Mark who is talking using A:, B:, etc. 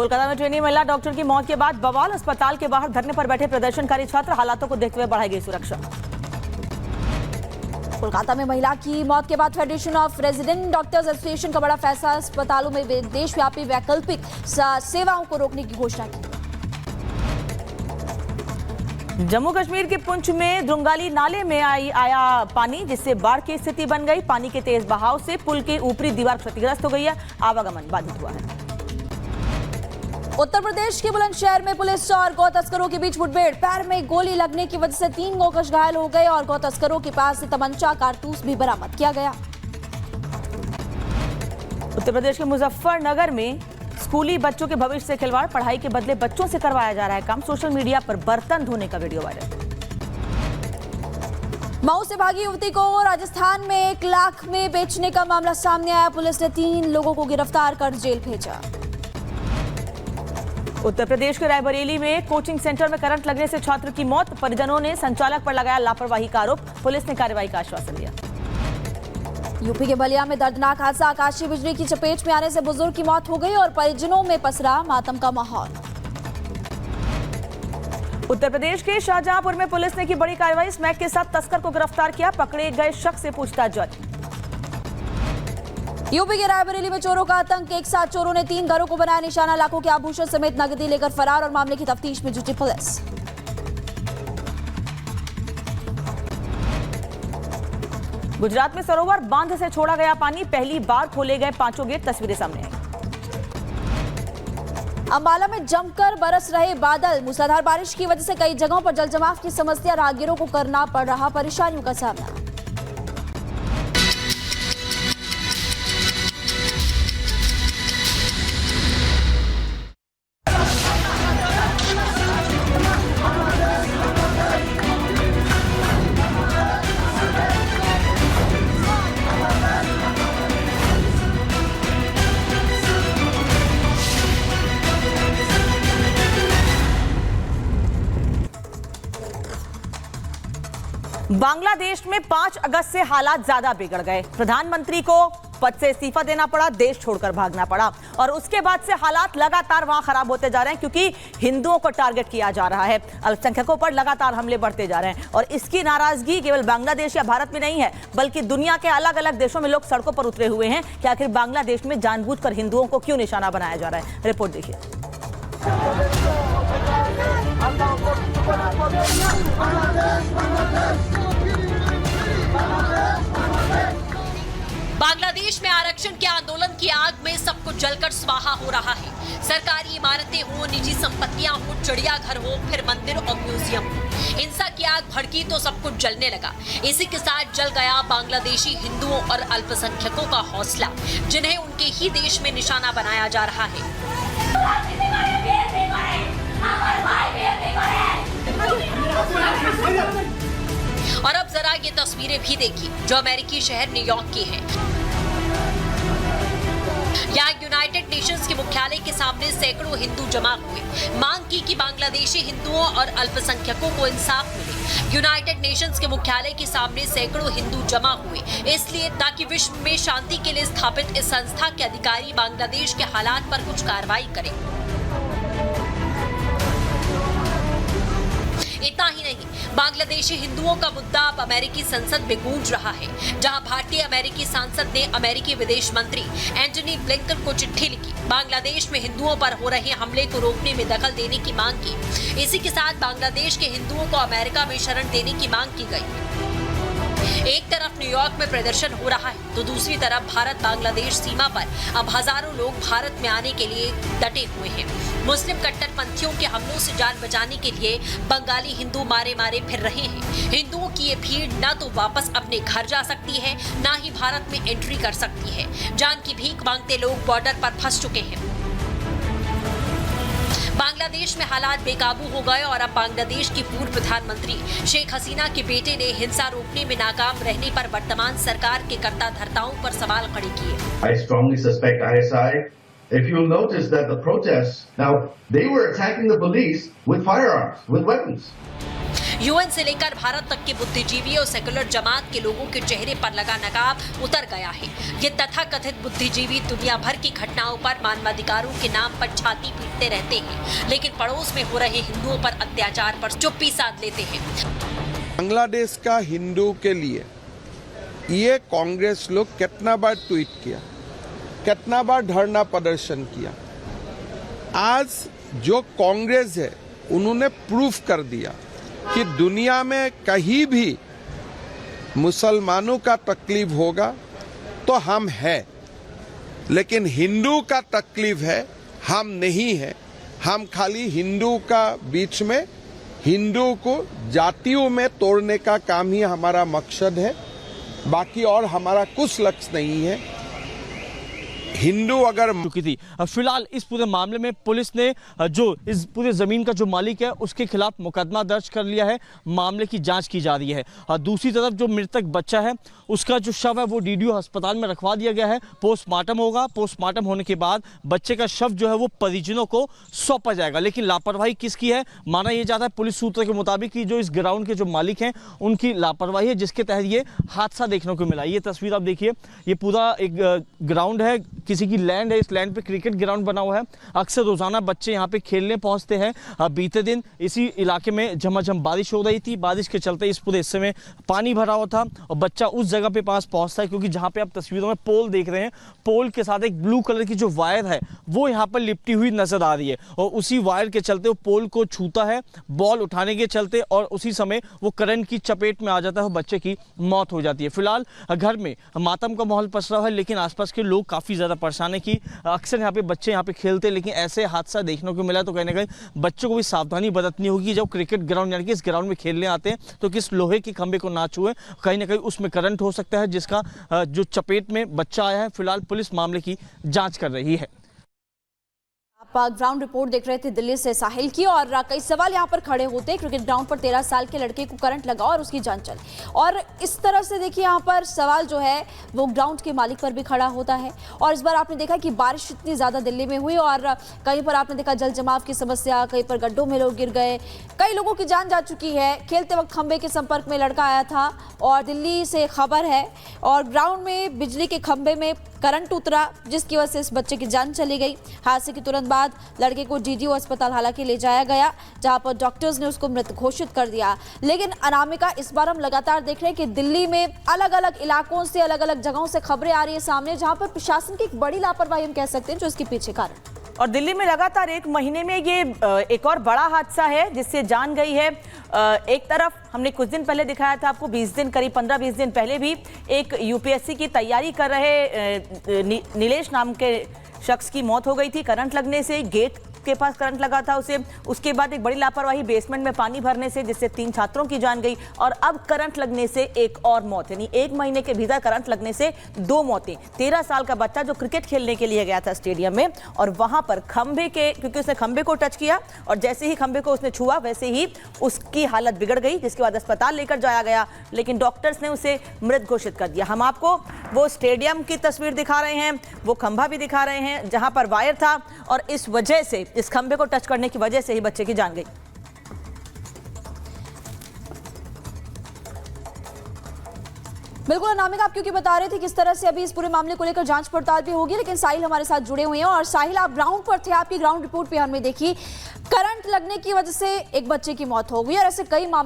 A: कोलकाता में ट्रेनी महिला डॉक्टर की मौत के बाद बवाल। अस्पताल के बाहर धरने पर बैठे प्रदर्शनकारी छात्र, हालातों को देखते हुए बढ़ाई गई सुरक्षा।
B: कोलकाता में महिला की मौत के बाद federation of resident doctors association का बड़ा फैसला। अस्पतालों में देशव्यापी वैकल्पिक सेवाओं को रोकने की घोषणा की।
A: जम्मू कश्मीर के पुंछ में द्रुंगाली नाले में आया पानी, जिससे बाढ़ की स्थिति बन गई। पानी के तेज बहाव से पुल की ऊपरी दीवार क्षतिग्रस्त हो गई है, आवागमन बाधित हुआ है।
B: उत्तर प्रदेश के बुलंदशहर में पुलिस और गौ तस्करों के बीच मुठभेड़। पैर में गोली लगने की वजह से 3 गौकश घायल हो गए और गौ तस्करों के पास से तमंचा कारतूस भी बरामद किया गया।
A: उत्तर प्रदेश के मुजफ्फरनगर में स्कूली बच्चों के भविष्य से खिलवाड़। पढ़ाई के बदले बच्चों से करवाया जा रहा है काम। सोशल मीडिया पर बर्तन धोने का वीडियो वायरल।
B: मऊ से भागी युवती को राजस्थान में 1 लाख में बेचने का मामला सामने आया। पुलिस ने 3 लोगों को गिरफ्तार कर जेल भेजा।
A: उत्तर प्रदेश के रायबरेली में कोचिंग सेंटर में करंट लगने से छात्र की मौत। परिजनों ने संचालक पर लगाया लापरवाही का आरोप। पुलिस ने कार्रवाई का आश्वासन दिया।
B: यूपी के बलिया में दर्दनाक हादसा। आकाशीय बिजली की चपेट में आने से बुजुर्ग की मौत हो गई और परिजनों में पसरा मातम का माहौल।
A: उत्तर प्रदेश के शाहजहांपुर में पुलिस ने की बड़ी कार्रवाई। स्मैक के साथ तस्कर को गिरफ्तार किया। पकड़े गए शख्स से पूछताछ जारी।
B: यूपी के रायबरेली में चोरों का आतंक। एक साथ चोरों ने 3 घरों को बनाया निशाना। लाखों के आभूषण समेत नकदी लेकर फरार और मामले की तफ्तीश में जुटी पुलिस।
A: गुजरात में सरोवर बांध से छोड़ा गया पानी। पहली बार खोले गए 5 गेट। तस्वीरें सामने आई।
B: अंबाला में जमकर बरस रहे बादल। मूसलाधार बारिश की वजह से कई जगहों पर जलजमाव की समस्या। राहगीरों को करना पड़ रहा परेशानियों का सामना।
A: बांग्लादेश में 5 अगस्त से हालात ज्यादा बिगड़ गए। प्रधानमंत्री को पद से इस्तीफा देना पड़ा, देश छोड़कर भागना पड़ा और उसके बाद से हालात लगातार वहां खराब होते जा रहे हैं, क्योंकि हिंदुओं को टारगेट किया जा रहा है। अल्पसंख्यकों पर लगातार हमले बढ़ते जा रहे हैं और इसकी नाराजगी केवल बांग्लादेश या भारत में नहीं है, बल्कि दुनिया के अलग अलग देशों में लोग सड़कों पर उतरे हुए हैं कि आखिर बांग्लादेश में जानबूझकर हिंदुओं को क्यों निशाना बनाया जा रहा है। रिपोर्ट देखिए।
C: बांग्लादेश में आरक्षण के आंदोलन की आग में सब कुछ जलकर स्वाहा हो रहा है। सरकारी इमारतें हो, निजी संपत्तियां हो, चिड़ियाघर हो, फिर मंदिर और म्यूजियम हो, हिंसा की आग भड़की तो सब कुछ जलने लगा। इसी के साथ जल गया बांग्लादेशी हिंदुओं और अल्पसंख्यकों का हौसला, जिन्हें उनके ही देश में निशाना बनाया जा रहा है। और अब जरा ये तस्वीरें भी देखिए जो अमेरिकी शहर न्यूयॉर्क की हैं। यहाँ यूनाइटेड नेशंस के मुख्यालय के सामने सैकड़ों हिंदू जमा हुए, मांग की कि बांग्लादेशी हिंदुओं और अल्पसंख्यकों को इंसाफ मिले। यूनाइटेड नेशंस के मुख्यालय के सामने सैकड़ों हिंदू जमा हुए, इसलिए ताकि विश्व में शांति के लिए स्थापित इस संस्था के अधिकारी बांग्लादेश के हालात पर कुछ कार्रवाई करें। इतना ही नहीं, बांग्लादेशी हिंदुओं का मुद्दा अब अमेरिकी संसद में गूंज रहा है, जहां भारतीय अमेरिकी सांसद ने अमेरिकी विदेश मंत्री एंटनी ब्लिंकन को चिट्ठी लिखी। बांग्लादेश में हिंदुओं पर हो रहे हमले को रोकने में दखल देने की मांग की। इसी के साथ बांग्लादेश के हिंदुओं को अमेरिका में शरण देने की मांग की गई। एक तरफ न्यूयॉर्क में प्रदर्शन हो रहा है, तो दूसरी तरफ भारत बांग्लादेश सीमा पर अब हजारों लोग भारत में आने के लिए डटे हुए हैं। मुस्लिम कट्टरपंथियों के हमलों से जान बचाने के लिए बंगाली हिंदू मारे मारे फिर रहे हैं। हिंदुओं की ये भीड़ न तो वापस अपने घर जा सकती है, न ही भारत में एंट्री कर सकती है। जान की भीख मांगते लोग बॉर्डर पर फंस चुके हैं। बांग्लादेश में हालात बेकाबू हो गए और अब बांग्लादेश की पूर्व प्रधानमंत्री शेख हसीना के बेटे ने हिंसा रोकने में नाकाम रहने पर वर्तमान सरकार के कर्ता धर्ताओं पर सवाल खड़े किए।
D: I strongly suspect ISI. If you'll notice that the protests, now they were attacking the police with firearms, with weapons.
C: UN से लेकर भारत तक के बुद्धिजीवी और सेकुलर जमात के लोगों के चेहरे पर लगा नकाब उतर गया है। ये तथाकथित बुद्धिजीवी दुनिया भर की घटनाओं पर मानवाधिकारों के नाम पर छाती पीटते रहते हैं, लेकिन पड़ोस में हो रहे हिंदुओं पर अत्याचार पर चुप्पी साध लेते हैं।
E: बांग्लादेश का हिंदू के लिए ये कांग्रेस लोग कितना बार ट्वीट किया, कितना बार धरना प्रदर्शन किया। आज जो कांग्रेस है उन्होंने प्रूफ कर दिया कि दुनिया में कहीं भी मुसलमानों का तकलीफ होगा तो हम हैं, लेकिन हिंदू का तकलीफ है हम नहीं है। हम खाली हिंदू का बीच में हिंदू को जातियों में तोड़ने का काम ही हमारा मकसद है, बाकी और हमारा कुछ लक्ष्य नहीं है। हिंदू अगर
F: चुकी थी। फिलहाल इस पूरे मामले में पुलिस ने जो इस पूरे जमीन का जो मालिक है उसके खिलाफ मुकदमा दर्ज कर लिया है, मामले की जांच की जा रही है। दूसरी तरफ जो मृतक बच्चा है उसका जो शव है वो डीडीओ अस्पताल में रखवा दिया गया है। पोस्टमार्टम होगा, पोस्टमार्टम होने के बाद बच्चे का शव जो है वो परिजनों को सौंपा जाएगा। लेकिन लापरवाही किसकी है? माना यह जाता है पुलिस सूत्रों के मुताबिक कि जो इस ग्राउंड के जो मालिक हैं उनकी लापरवाही है, जिसके तहत ये हादसा देखने को मिला। ये तस्वीर आप देखिए, ये पूरा एक ग्राउंड है, किसी की लैंड है। इस लैंड पे क्रिकेट ग्राउंड बना हुआ है। अक्सर रोजाना बच्चे यहाँ पे खेलने पहुंचते हैं। बीते दिन इसी इलाके में झमाझम बारिश हो रही थी। बारिश के चलते इस पूरे हिस्से में पानी भरा हुआ था और बच्चा उस जगह पे पास पहुंचता है, क्योंकि जहाँ पे आप तस्वीरों में पोल देख रहे हैं, पोल के साथ एक ब्लू कलर की जो वायर है वो यहाँ पर लिपटी हुई नजर आ रही है और उसी वायर के चलते वो पोल को छूता है बॉल उठाने के चलते और उसी समय वो करंट की चपेट में आ जाता है और बच्चे की मौत हो जाती है। फिलहाल घर में मातम का माहौल पसरा हुआ है, लेकिन आसपास के लोग काफी ज्यादा परेशान है कि अक्सर यहाँ पे बच्चे यहाँ पे खेलते हैं, लेकिन ऐसे हादसा देखने को मिला तो कहीं ना कहीं बच्चों को भी सावधानी बरतनी होगी। जब क्रिकेट ग्राउंड यानी कि इस ग्राउंड में खेलने आते हैं तो किस लोहे के खंभे को ना छुए, कहीं ना कहीं उसमें करंट हो सकता है जिसका जो चपेट में बच्चा आया है। फिलहाल पुलिस मामले की जांच कर रही है।
B: आप ग्राउंड रिपोर्ट देख रहे थे दिल्ली से साहिल की, और कई सवाल यहाँ पर खड़े होते हैं। क्रिकेट ग्राउंड पर 13 साल के लड़के को करंट लगा और उसकी जान चली, और इस तरह से देखिए यहाँ पर सवाल जो है वो ग्राउंड के मालिक पर भी खड़ा होता है। और इस बार आपने देखा कि बारिश इतनी ज़्यादा दिल्ली में हुई और कहीं पर आपने देखा जल जमाव की समस्या, कहीं पर गड्ढों में लोग गिर गए, कई लोगों की जान जा चुकी है। खेलते वक्त खंबे के संपर्क में लड़का आया था और दिल्ली से खबर है, और ग्राउंड में बिजली के खंबे में करंट उतरा जिसकी वजह से इस बच्चे की जान चली गई। हादसे के तुरंत बाद लड़के को डीडीओ अस्पताल हालांकि ले जाया गया, जहां पर डॉक्टर्स ने उसको मृत घोषित कर दिया। लेकिन अनामिका, इस बार हम लगातार देख रहे हैं कि दिल्ली में अलग अलग इलाकों से, अलग अलग जगहों से खबरें आ रही है सामने, जहां पर प्रशासन की एक बड़ी लापरवाही हम कह सकते हैं जो इसके पीछे कारण।
A: और दिल्ली में लगातार एक महीने में ये एक और बड़ा हादसा है जिससे जान गई है। एक तरफ हमने कुछ दिन पहले दिखाया था आपको, 20 दिन करीब 15-20 दिन पहले भी एक यूपीएससी की तैयारी कर रहे नीलेश नाम के शख्स की मौत हो गई थी करंट लगने से। गेट के पास करंट लगा था उसे। उसके बाद एक बड़ी लापरवाही बेसमेंट में पानी भरने से, जिससे 3 छात्रों की जान गई। और अब करंट लगने से एक और मौत, यानी एक महीने के भीतर करंट लगने से 2 मौतें। 13 साल का बच्चा जो क्रिकेट खेलने के लिए गया था स्टेडियम में, और वहां पर खंबे के, क्योंकि उसने खंबे को टच किया और जैसे ही खंबे को उसने छुआ वैसे ही उसकी हालत बिगड़ गई, जिसके बाद अस्पताल लेकर जाया गया, लेकिन डॉक्टर्स ने उसे मृत घोषित कर दिया। हम आपको वो स्टेडियम की तस्वीर दिखा रहे हैं, वो खंभा भी दिखा रहे हैं जहां पर वायर था, और इस वजह से, इस खंबे को टच करने की वजह से ही बच्चे की जान गई।
B: बिल्कुल अनामिका, आप क्योंकि बता रहे थे किस तरह से अभी इस पूरे मामले को लेकर जांच पड़ताल भी होगी, लेकिन साहिल हमारे साथ जुड़े हुए हैं। और साहिल, आप ग्राउंड पर थे, आपकी ग्राउंड रिपोर्ट भी हमने देखी, करंट लगने की वजह से एक बच्चे की मौत हो गई और ऐसे कई मामले